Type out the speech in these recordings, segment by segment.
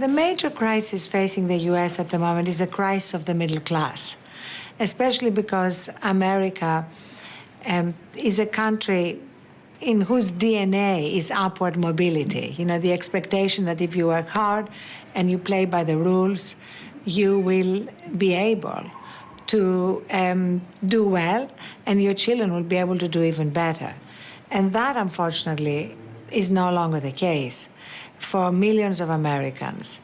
The major crisis facing the U.S. at the moment is a crisis of the middle class, especially because America is a country in whose DNA is upward mobility. You know, the expectation that if you work hard and you play by the rules, you will be able to do well, and your children will be able to do even better. And that, unfortunately, is no longer the case for millions of Americans.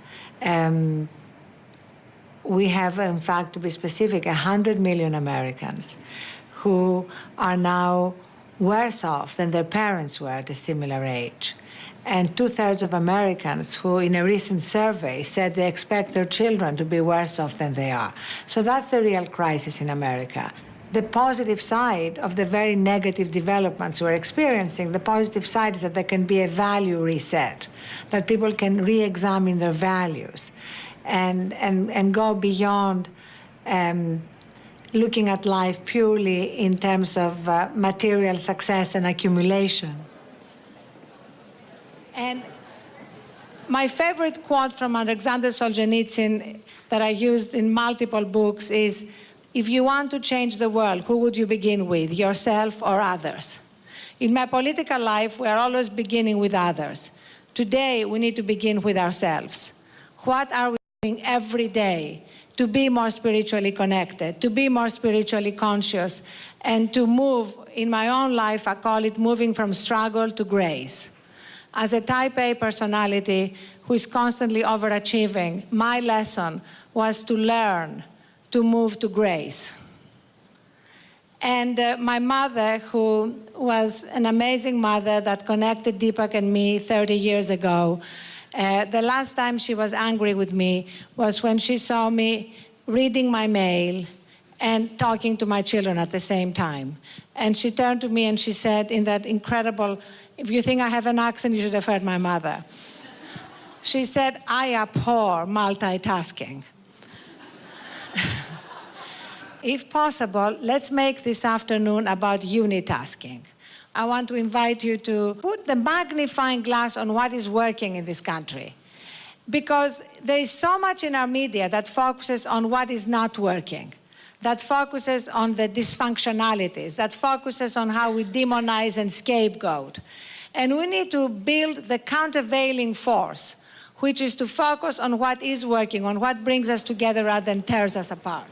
We have, in fact, to be specific, 100 million Americans who are now worse off than their parents were at a similar age. And 2/3 of Americans who, in a recent survey, said they expect their children to be worse off than they are. So that's the real crisis in America. The positive side of the very negative developments we're experiencing, the positive side is that there can be a value reset, that people can re-examine their values and go beyond looking at life purely in terms of material success and accumulation. And my favorite quote from Alexander Solzhenitsyn that I used in multiple books is, if you want to change the world, who would you begin with, yourself or others? In my political life, we are always beginning with others. Today, we need to begin with ourselves. What are we doing every day to be more spiritually connected, to be more spiritually conscious, and to move, in my own life, I call it moving from struggle to grace. As a type A personality who is constantly overachieving, my lesson was to learn to move to grace. And my mother, who was an amazing mother that connected Deepak and me 30 years ago, the last time she was angry with me was when she saw me reading my mail and talking to my children at the same time. And she turned to me and she said, in that incredible, if you think I have an accent, you should have heard my mother. She said, I abhor multitasking. If possible, let's make this afternoon about unitasking. I want to invite you to put the magnifying glass on what is working in this country. Because there is so much in our media that focuses on what is not working, that focuses on the dysfunctionalities, that focuses on how we demonize and scapegoat. And we need to build the countervailing force, which is to focus on what is working, on what brings us together rather than tears us apart.